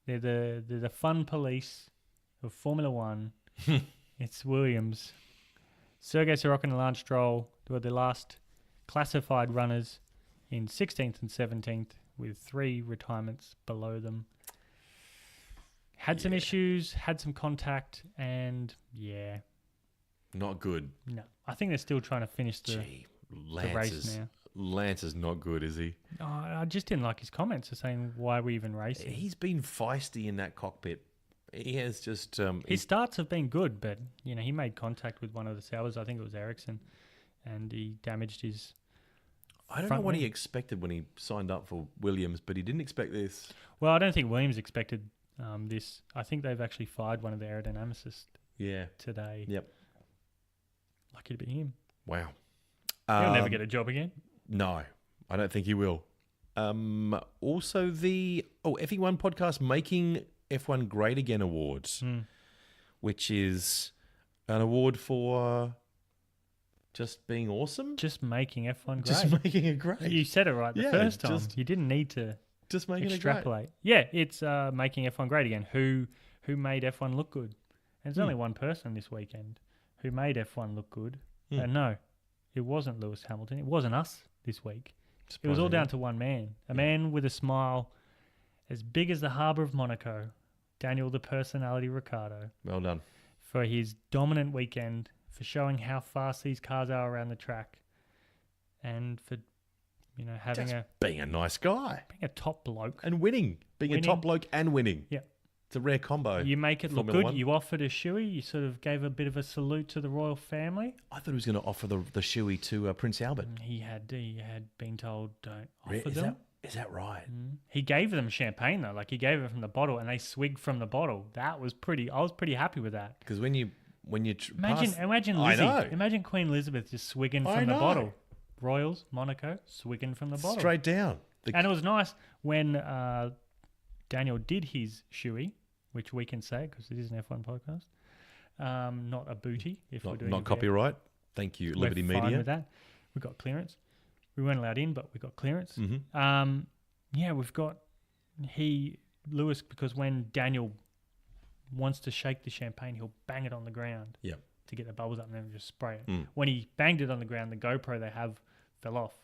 They're the fun police of Formula One. It's Williams. Sergei Sirotkin and Lance Stroll were the last classified runners in 16th and 17th with 3 retirements below them. Had some issues, had some contact, and Not good. no. I think they're still trying to finish the race now. Lance is not good, is he? Oh, I just didn't like his comments of saying, why are we even racing? He's been feisty in that cockpit. He has just... His starts have been good, but he made contact with one of the sailors. I think it was Ericsson, and he damaged his... I don't know what he expected when he signed up for Williams, but he didn't expect this. Well, I don't think Williams expected this. I think they've actually fired one of the aerodynamicists today. Yep. Lucky to be him. Wow. He'll never get a job again. No, I don't think he will. Also, the F1 podcast making F1 Great Again awards, which is an award for just being awesome. Just making F1 great. Just making it great. You said it right the first time. You didn't need to just making extrapolate. It great. Yeah, it's making F1 great again. Who made F1 look good? And there's only one person this weekend who made F1 look good. And no, it wasn't Lewis Hamilton. It wasn't us this week. It was all down to one man. A man with a smile as big as the harbour of Monaco, Daniel the Personality Ricciardo. Well done. For his dominant weekend, for showing how fast these cars are around the track, and for having just being a nice guy, being a top bloke and winning, a top bloke and winning. Yeah, it's a rare combo. You make it look good. You offered a shoey. You sort of gave a bit of a salute to the royal family. I thought he was going to offer the shoey to Prince Albert. He had been told don't offer them. Is that right? He gave them champagne though. Like he gave it from the bottle, and they swigged from the bottle. That was pretty. I was pretty happy with that. Because when you imagine Lizzie. Imagine Queen Elizabeth just swigging from the bottle. Royals, Monaco, swigging from the bottle. Straight down. And it was nice when Daniel did his shoey, which we can say because it is an F1 podcast. Not a booty. Not copyright. Thank you, Liberty Media. Fine with that. We got clearance. We weren't allowed in, but we got clearance. We've got Lewis, because when Daniel wants to shake the champagne, he'll bang it on the ground to get the bubbles up and then just spray it. When he banged it on the ground, the GoPro they have fell off.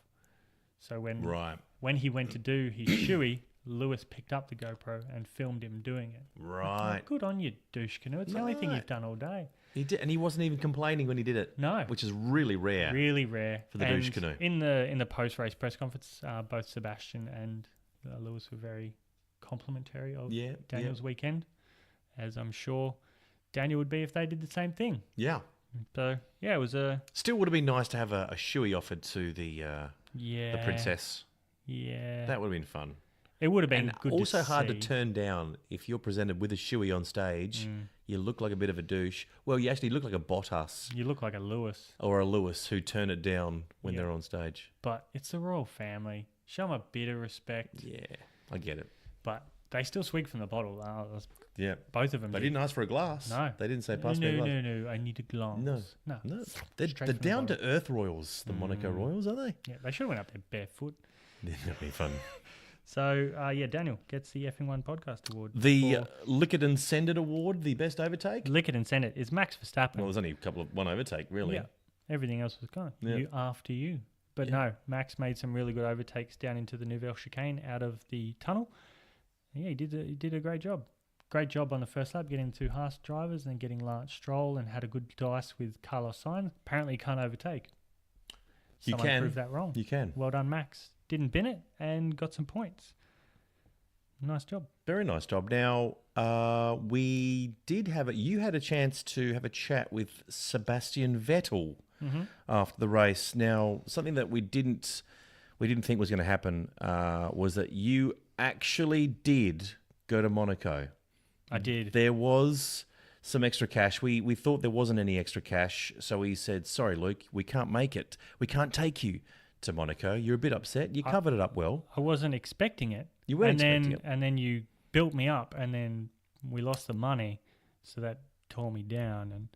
So when he went to do his shoey, Lewis picked up the GoPro and filmed him doing it. Right. Good on you, douche canoe. It's the only thing you've done all day. He did, and he wasn't even complaining when he did it. No, which is really rare. Really rare for the douche canoe. In the post-race press conference, both Sebastian and Lewis were very complimentary of Daniel's weekend, as I'm sure Daniel would be if they did the same thing. Yeah. So it was still would have been nice to have a shoey offered to the princess. Yeah, that would have been fun. It would have been good. Also to hard see. to turn down if you're presented with a shoey on stage. You look like a bit of a douche. Well, you actually look like a Bottas. You look like a Lewis. Or a Lewis who turn it down when they're on stage. But it's the royal family. Show them a bit of respect. Yeah, I get it. But they still swig from the bottle. Both of them. They didn't ask for a glass. No. They didn't say pass me a glass. No, I need a glass. No. They're down-to-earth royals, the Monaco royals, are they? Yeah, they should have went up there barefoot. That'd be fun. So, Daniel gets the Effing One Podcast Award. The Lick It and Send It Award, the best overtake? Lick It and Send It is Max Verstappen. Well, there's only one overtake, really. Yeah, everything else was gone. Yeah. You after you. But no, Max made some really good overtakes down into the Nouvelle Chicane out of the tunnel. Yeah, he did a great job. Great job on the first lap, getting 2 Haas drivers and getting Lance Stroll, and had a good dice with Carlos Sainz. Apparently, he can't overtake. Someone proved that wrong. You can. Well done, Max. Didn't bin it and got some points. Nice job. Very nice job. Now, you had a chance to have a chat with Sebastian Vettel after the race. Now, something that we didn't think was going to happen was that you actually did go to Monaco. I did. There was some extra cash. We thought there wasn't any extra cash, so we said, sorry, Luke, we can't make it. We can't take you to Monaco. You're a bit upset. You covered it up well. I wasn't expecting it. You weren't expecting it. And then you built me up, and then we lost the money, so that tore me down. And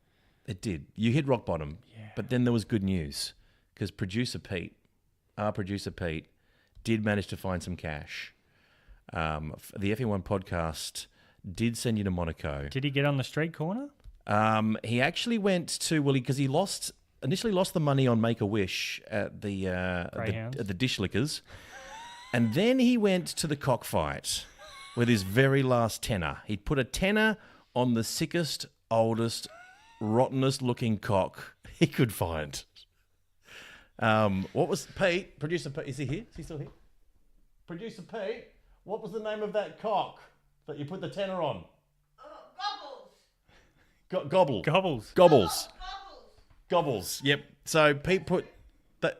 it did. You hit rock bottom. Yeah. But then there was good news, because our producer Pete, did manage to find some cash. The FE1 podcast did send you to Monaco. Did he get on the street corner? He actually went to because he initially lost the money on Make-A-Wish at the dish lickers, and then he went to the cockfight with his very last tenner. He put a tenner on the sickest, oldest, rottenest looking cock he could find. What was Pete? Producer Pete, is he here? Is he still here? Producer Pete, what was the name of that cock that you put the tenner on? Gobbles. Gobbles. Yep. So Pete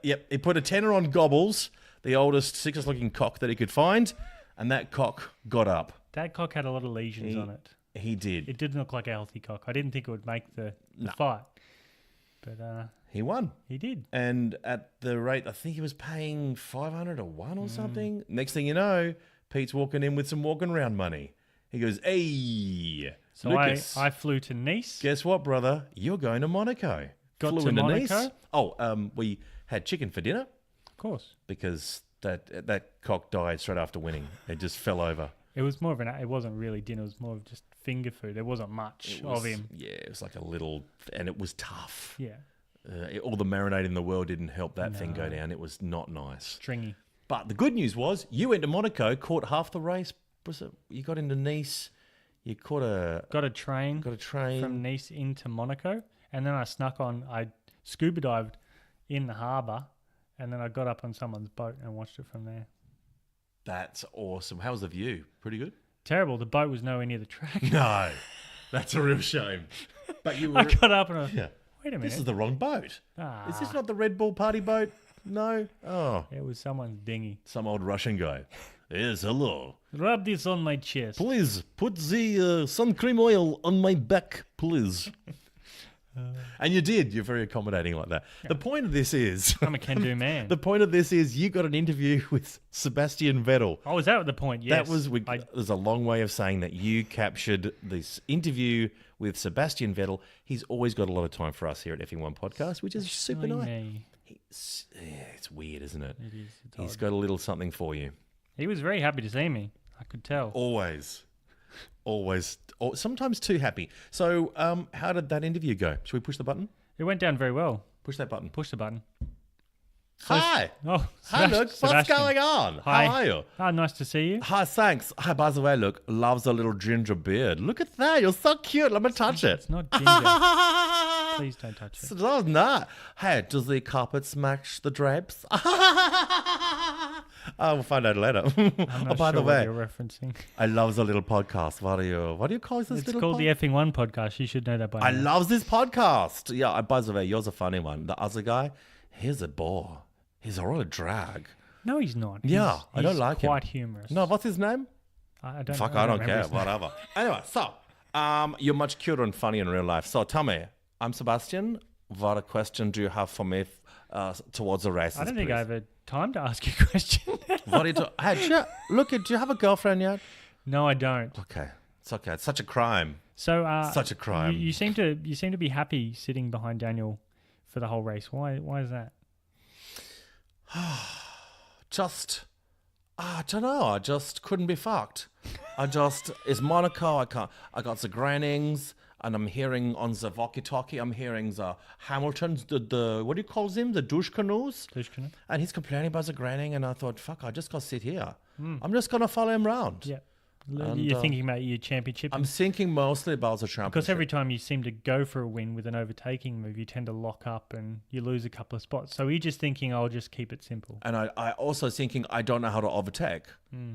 he put a tenner on Gobbles, the oldest, sickest looking cock that he could find, and that cock got up. That cock had a lot of lesions on it. He did. It didn't look like a healthy cock. I didn't think it would make the fight. But he won. He did. And at the rate, I think he was paying 500 to 1 or something. Next thing you know, Pete's walking in with some walking around money. He goes, hey, so Lucas, I flew to Nice. Guess what, brother? You're going to Monaco. Flew to Monaco. Nice. Oh, we had chicken for dinner. Of course. Because that cock died straight after winning. It just fell over. It was more of it wasn't really dinner. It was more of just finger food. There wasn't much of him. Yeah, it was like a little, and it was tough. Yeah. All the marinade in the world didn't help that thing go down. It was not nice. Stringy. But the good news was you went to Monaco, caught half the race. You got into Nice. You got a train from Nice into Monaco, and then I scuba dived in the harbour, and then I got up on someone's boat and watched it from there. That's awesome. How was the view? Pretty good? Terrible. The boat was nowhere near the track. No. That's a real shame. But you were... I got up and wait a minute. This is the wrong boat. Is this not the Red Bull party boat? No? Oh. It was someone's dinghy. Some old Russian guy. Yes, hello. Rub this on my chest. Please, put the sun cream oil on my back, please. And you did. You're very accommodating like that. Yeah. The point of this is... I'm a can-do man. The point of this is you got an interview with Sebastian Vettel. Oh, was that the point? Yes. That was... There's a long way of saying that you captured this interview with Sebastian Vettel. He's always got a lot of time for us here at FE1 Podcast, which is super nice. It's weird, isn't it? It is. He's got a little something for you. He was very happy to see me. I could tell. Always. Sometimes too happy. So how did that interview go? Should we push the button? It went down very well. Push that button. Push the button. Hi. Oh, hi, Luke. What's going on? Hi. How are you? Hi, nice to see you. Hi, thanks. Hi, by the way, look, loves a little ginger beard. Look at that. You're so cute. Let me touch it. It's not ginger. Please don't touch it. No, it's not. Hey, does the carpets match the drapes? We'll find out later. I'm not by sure the way, what you're referencing. I love the little podcast. What do you call this? It's little called the Effing1 podcast. You should know that by now. I love this podcast. Yeah, by the way, yours a funny one. The other guy, he's a bore. He's a real drag. No, he's not. Yeah, I don't like him. Quite humorous. No, what's his name? I don't. Fuck, I don't care. Whatever. Anyway, so you're much cuter and funny in real life. So tell me, I'm Sebastian. What a question do you have for me towards the races? I don't think I have time to ask you a question. What are you hey, do you have a girlfriend yet? No, I don't. Okay, it's okay. It's such a crime. So such a crime. You seem to be happy sitting behind Daniel for the whole race. Why is that? I don't know. I just couldn't be fucked. It's Monaco. I got the grannings, and I'm hearing on the walkie-talkie, I'm hearing the Hamiltons, the what do you call them? The douche canoes. Douche canoe. And he's complaining about the granning, and I thought, fuck, I just got to sit here. I'm just going to follow him around. Yeah. You're thinking about your championship? I'm thinking mostly about the championship. Because every time you seem to go for a win with an overtaking move, you tend to lock up and you lose a couple of spots. So you're just thinking, I'll just keep it simple. And I also thinking, I don't know how to overtake.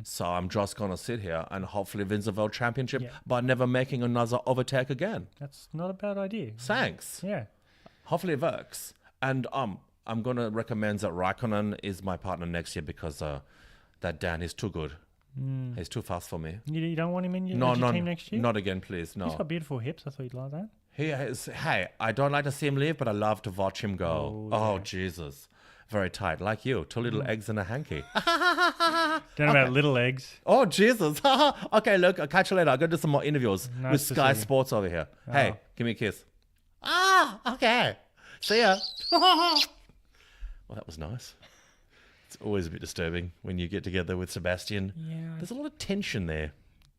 So I'm just going to sit here and hopefully win the world championship by never making another overtake again. That's not a bad idea. Thanks. Yeah. Hopefully it works. And I'm going to recommend that Raikkonen is my partner next year because that Dan is too good. He's too fast for me. You don't want him in your team next year? Not again, please. No. He's got beautiful hips. I thought you'd like that. Hey, I don't like to see him live, but I love to watch him go. Oh, yeah. Jesus. Very tight. Like you. 2 little eggs in a hanky. Don't know about little eggs. Oh, Jesus. Okay, look, I'll catch you later. I'll go do some more interviews with Sky Sports over here. Oh. Hey, give me a kiss. Okay. See ya. Well, that was nice. It's always a bit disturbing when you get together with Sebastian. Yeah. There's a lot of tension there.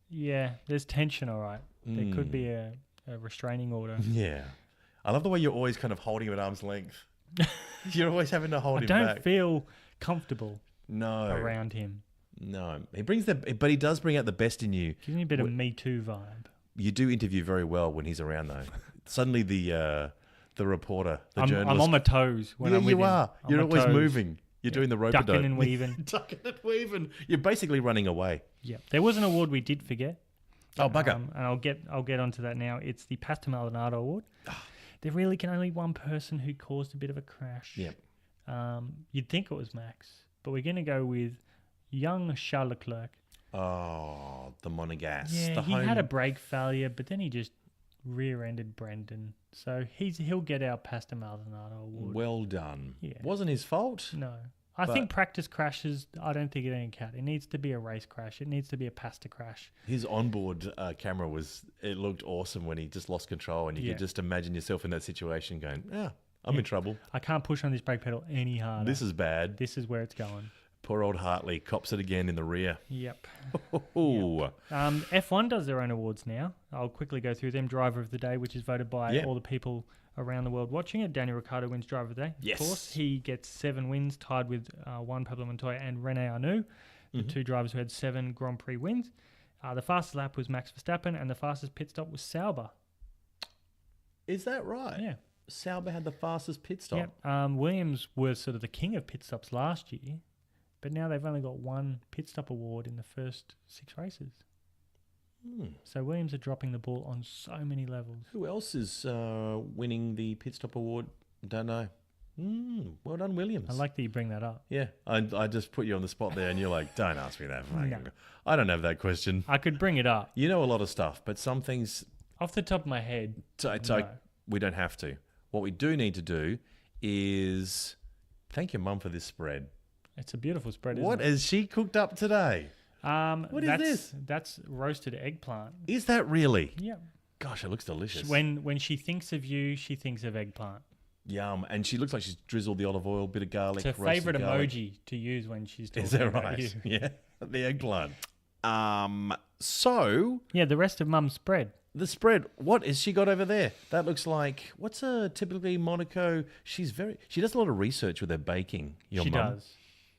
Yeah, there's tension, all right. There could be a restraining order. Yeah. I love the way you're always kind of holding him at arm's length. You're always having to hold him I back. don't feel comfortable No. around him. No. But he does bring out the best in you. Gives me a bit of Me Too vibe. You do interview very well when he's around, though. Suddenly the reporter, the journalist. I'm on my toes when I'm with him. You are. On You're my always toes. moving. You're doing the rope-a-dope. Ducking and weaving. Ducking and weaving. You're basically running away. Yeah. There was an award we did forget. Oh, bugger. And I'll get onto that now. It's the Pasta Maldonado Award. There really can only one person who caused a bit of a crash. Yep. You'd think it was Max, but we're going to go with young Charles Leclerc. Oh, the Monegasque. Yeah, he had a brake failure, but then he just rear-ended Brendan. So he'll get our Pasta Maldonado Award. Well done. Yeah. Wasn't his fault. No. I think practice crashes, I don't think it count. It needs to be a race crash. It needs to be a pasta crash. His onboard camera it looked awesome when he just lost control, and you could just imagine yourself in that situation going, I'm in trouble. I can't push on this brake pedal any harder. This is bad. This is where it's going. Poor old Hartley cops it again in the rear. Yep. Ooh. F1 does their own awards now. I'll quickly go through them. Driver of the Day, which is voted by all the people around the world watching it. Daniel Ricciardo wins Driver of the Day. Yes. Of course, he gets 7 wins, tied with Juan Pablo Montoya and Rene Arnoux, the 2 drivers who had 7 Grand Prix wins. The fastest lap was Max Verstappen, and the fastest pit stop was Sauber. Is that right? Yeah. Sauber had the fastest pit stop. Yep. Williams was sort of the king of pit stops last year, but now they've only got 1 pit stop award in the first 6 races. So Williams are dropping the ball on so many levels. Who else is winning the pit stop award? Don't know. Well done, Williams. I like that you bring that up. Yeah, I just put you on the spot there, and you're like, don't ask me that. No. I don't have that question. I could bring it up. You know a lot of stuff, but some things... Off the top of my head, we don't have to. What we do need to do is thank your mum for this spread. It's a beautiful spread, isn't What it? has she cooked up today? What is this? That's roasted eggplant. Is that really? Yeah. Gosh, it looks delicious. When she thinks of you, she thinks of eggplant. Yum. And she looks like she's drizzled the olive oil, bit of garlic. It's her favourite emoji to use when she's talking about you. Yeah, the eggplant. So... Yeah, the rest of Mum's spread. The spread, what has she got over there? That looks like, what's a typically Monaco? She does a lot of research with her baking, your mum.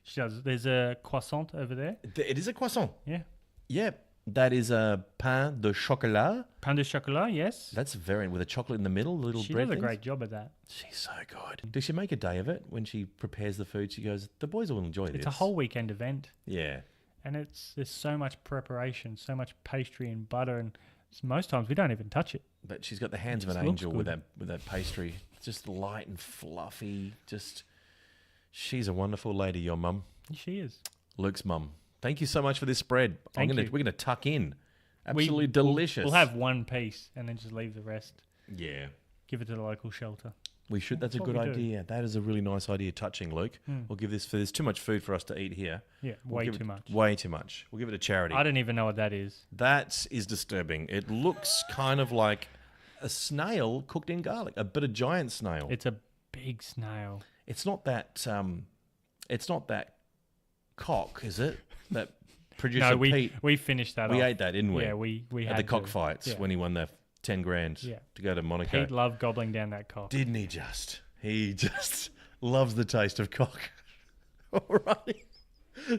She does. There's a croissant over there. It is a croissant. Yeah. Yeah. That is a pain de chocolat. Pain de chocolat, yes. That's very, with a chocolate in the middle, the little she bread does a things. great job at that. She's so good. Does she make a day of it when she prepares the food? She goes, the boys will enjoy this. It's a whole weekend event. Yeah. And there's so much preparation, so much pastry and butter, and most times we don't even touch it. But she's got the hands of an angel with that pastry. Just light and fluffy. She's a wonderful lady, your mum. She is. Luke's mum. Thank you so much for this spread. We're going to tuck in. Absolutely delicious. We'll have 1 piece and then just leave the rest. Yeah. Give it to the local shelter. We should. That's a good idea. That is a really nice idea. Touching, Luke. We'll give this there's too much food for us to eat here. Yeah, way too much. Way too much. We'll give it a charity. I don't even know what that is. That is disturbing. It looks kind of like a snail cooked in garlic, a bit of giant snail. It's a big snail. It's not that. It's not that cock, is it? That producer Pete. We finished that. We ate that, didn't we? Yeah, we at had the cockfights when he won the 10 grand to go to Monaco. Pete loved gobbling down that cock. Didn't he just? He just loves the taste of cock. Alrighty.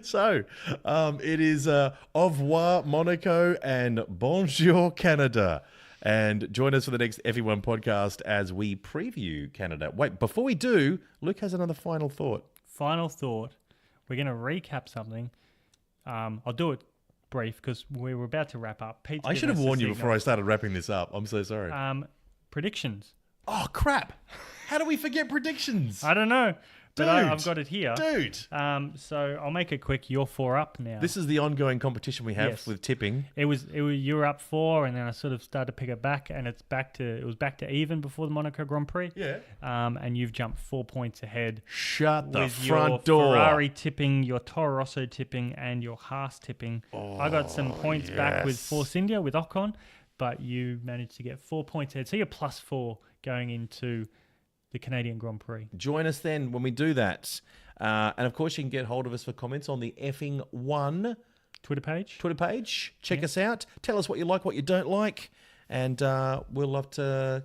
So, it is au revoir Monaco and bonjour Canada. And join us for the next F1 podcast as we preview Canada. Wait, before we do, Luke has another final thought. Final thought. We're going to recap something. I'll do it brief because we were about to wrap up. I should have warned you before I started wrapping this up. I'm so sorry. Predictions. Oh, crap. How do we forget predictions? I don't know. but I've got it here. Dude. So I'll make it quick. You're 4 up now. This is the ongoing competition we have with tipping. It was you were up 4, and then I sort of started to pick it back, and it was back to even before the Monaco Grand Prix. Yeah. And you've jumped 4 points ahead. Shut the with front your door. Ferrari tipping, your Toro Rosso tipping, and your Haas tipping. I got some points back with Force India with Ocon, but you managed to get 4 points ahead. So you're +4 going into the Canadian Grand Prix. Join us then when we do that. And of course, you can get hold of us for comments on the effing one Twitter page. Check us out. Tell us what you like, what you don't like. And we'll love to,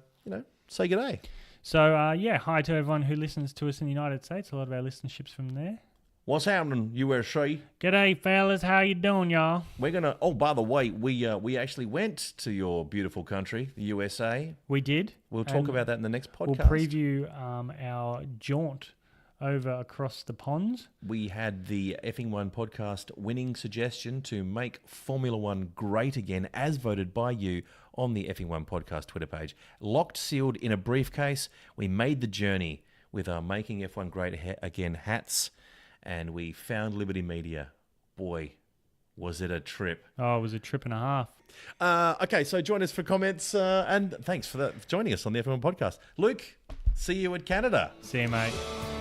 say g'day. So, hi to everyone who listens to us in the United States. A lot of our listenership's from there. What's happening, USA? G'day, fellas. How you doing, y'all? We're going to... Oh, by the way, we actually went to your beautiful country, the USA. We did. We'll talk about that in the next podcast. We'll preview our jaunt over across the ponds. We had the Effing One podcast winning suggestion to make Formula One great again, as voted by you on the Effing One podcast Twitter page. Locked, sealed in a briefcase. We made the journey with our Making F1 Great Again hats, and we found Liberty Media. Boy, was it a trip. Oh, it was a trip and a half. Okay, so join us for comments, and thanks for joining us on the F1 podcast. Luke, see you at Canada. See you, mate.